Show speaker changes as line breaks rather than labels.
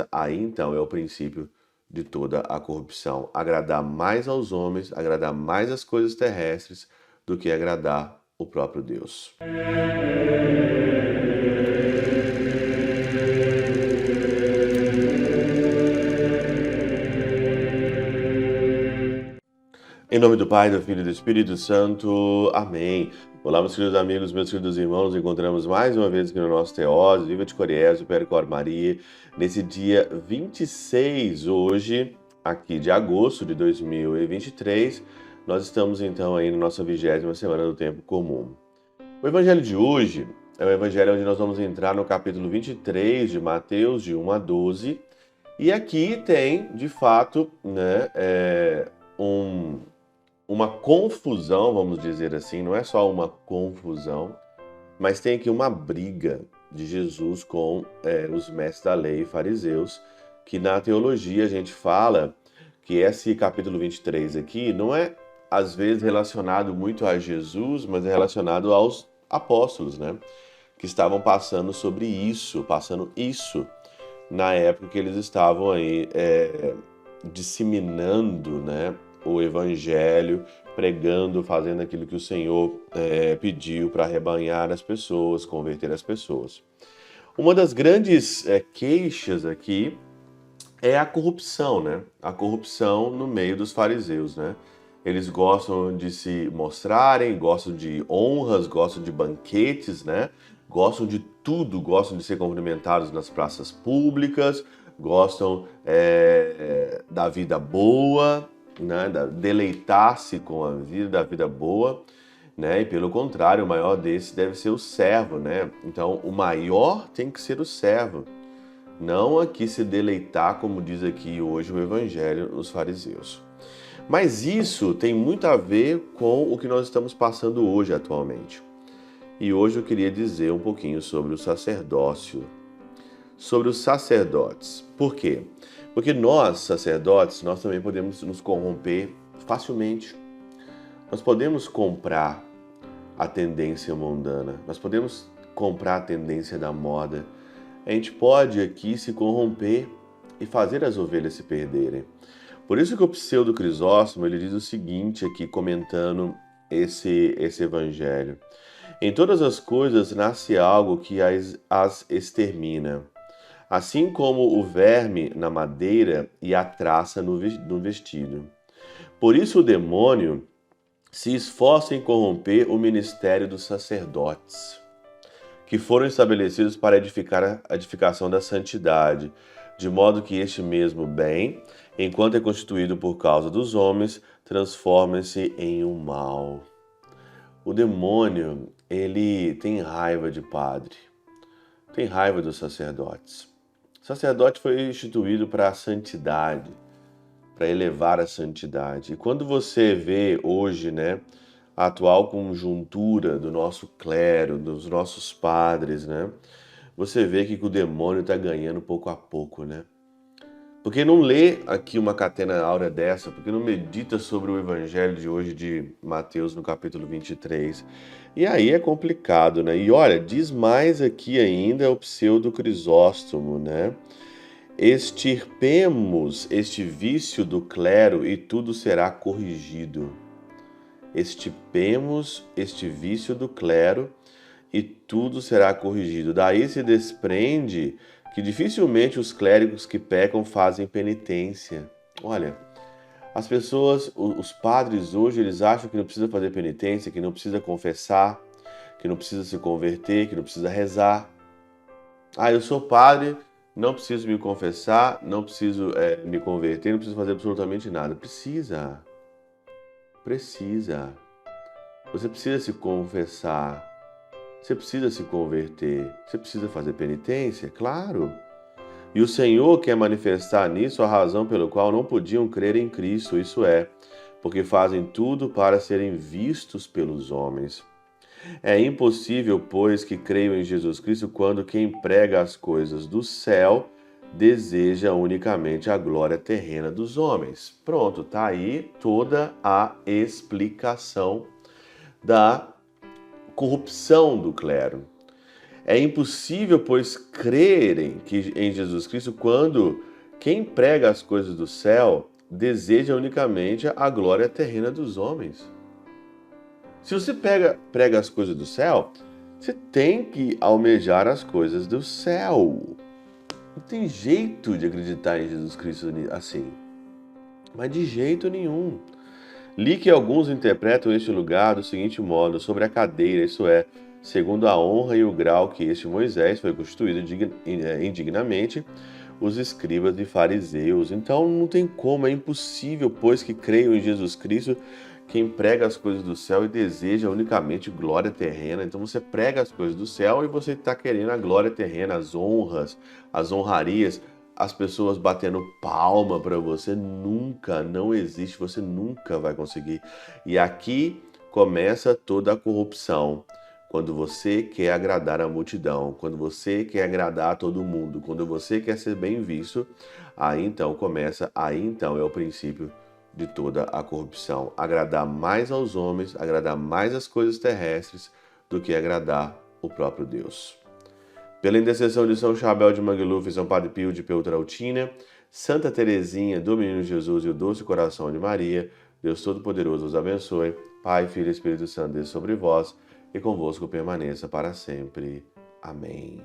Aí então é o princípio de toda a corrupção: agradar mais aos homens, agradar mais as coisas terrestres do que agradar o próprio Deus. Em nome do Pai, do Filho e do Espírito Santo. Amém. Olá, meus queridos amigos, meus queridos irmãos. Nos encontramos mais uma vez aqui no nosso Teose, Viva de Coriésio, Percor Maria, nesse dia 26, hoje, aqui de agosto de 2023. Nós estamos então aí na nossa 20ª semana do Tempo Comum. O evangelho de hoje é o evangelho onde nós vamos entrar no capítulo 23 de Mateus, de 1 a 12. E aqui tem, de fato, uma confusão, vamos dizer assim, não é só uma confusão, mas tem aqui uma briga de Jesus com os mestres da lei e fariseus, que na teologia a gente fala que esse capítulo 23 aqui não é, às vezes, relacionado muito a Jesus, mas é relacionado aos apóstolos, né? Que estavam passando isso na época que eles estavam aí disseminando, né, o evangelho, pregando, fazendo aquilo que o Senhor pediu para arrebanhar as pessoas, converter as pessoas. Uma das grandes queixas aqui é a corrupção, né? A corrupção no meio dos fariseus, né? Eles gostam de se mostrarem, gostam de honras, gostam de banquetes, né? Gostam de tudo, gostam de ser cumprimentados nas praças públicas, gostam da vida boa, né? Deleitar-se com a vida, da vida boa, né? E pelo contrário, o maior desse deve ser o servo, né? Então, o maior tem que ser o servo. Não aqui se deleitar, como diz aqui hoje o Evangelho, os fariseus. Mas isso tem muito a ver com o que nós estamos passando hoje atualmente. E hoje eu queria dizer um pouquinho sobre o sacerdócio, sobre os sacerdotes. Por quê? Porque nós, sacerdotes, nós também podemos nos corromper facilmente. Nós podemos comprar a tendência mundana, nós podemos comprar a tendência da moda. A gente pode aqui se corromper e fazer as ovelhas se perderem. Por isso que o Pseudo Crisóstomo ele diz o seguinte aqui, comentando esse evangelho: em todas as coisas nasce algo que as extermina, assim como o verme na madeira e a traça no vestido. Por isso o demônio se esforça em corromper o ministério dos sacerdotes, que foram estabelecidos para edificar a edificação da santidade, de modo que este mesmo bem, enquanto é constituído por causa dos homens, transforma-se em um mal. O demônio, ele tem raiva de padre, tem raiva dos sacerdotes. O sacerdote foi instituído para a santidade, para elevar a santidade. E quando você vê hoje, né, a atual conjuntura do nosso clero, dos nossos padres, né, você vê que o demônio está ganhando pouco a pouco, né? Porque não lê aqui uma catena áurea dessa, porque não medita sobre o evangelho de hoje de Mateus no capítulo 23. E aí é complicado, né? E olha, diz mais aqui ainda o Pseudo Crisóstomo, né? Extirpemos este vício do clero e tudo será corrigido. Extirpemos este vício do clero e tudo será corrigido. Daí se desprende que dificilmente os clérigos que pecam fazem penitência. Olha, as pessoas, os padres hoje, eles acham que não precisa fazer penitência, que não precisa confessar, que não precisa se converter, que não precisa rezar. Ah, eu sou padre, não preciso me confessar, não preciso me converter, não preciso fazer absolutamente nada. Precisa. Precisa. Você precisa se confessar. Você precisa se converter, você precisa fazer penitência, claro. E o Senhor quer manifestar nisso a razão pela qual não podiam crer em Cristo, isso é, porque fazem tudo para serem vistos pelos homens. É impossível, pois, que creiam em Jesus Cristo quando quem prega as coisas do céu deseja unicamente a glória terrena dos homens. Pronto, tá aí toda a explicação da corrupção do clero. É impossível, pois, crerem em Jesus Cristo quando quem prega as coisas do céu deseja unicamente a glória terrena dos homens. Se você prega as coisas do céu, você tem que almejar as coisas do céu. Não tem jeito de acreditar em Jesus Cristo assim. Mas de jeito nenhum. Li que alguns interpretam este lugar do seguinte modo: sobre a cadeira, isso é, segundo a honra e o grau que este Moisés foi constituído indignamente, os escribas e fariseus. Então não tem como, é impossível, pois que creiam em Jesus Cristo, quem prega as coisas do céu e deseja unicamente glória terrena. Então você prega as coisas do céu e você está querendo a glória terrena, as honras, as honrarias, as pessoas batendo palma para você. Nunca, não existe, você nunca vai conseguir. E aqui começa toda a corrupção. Quando você quer agradar a multidão, quando você quer agradar a todo mundo, quando você quer ser bem visto, aí então é o princípio de toda a corrupção. Agradar mais aos homens, agradar mais as coisas terrestres do que agradar o próprio Deus. Pela intercessão de São Chabel de Mangluf e São Padre Pio de Peltrautina, Santa Teresinha do Menino Jesus e o Doce Coração de Maria, Deus Todo-Poderoso os abençoe. Pai, Filho e Espírito Santo, desça sobre vós e convosco permaneça para sempre. Amém.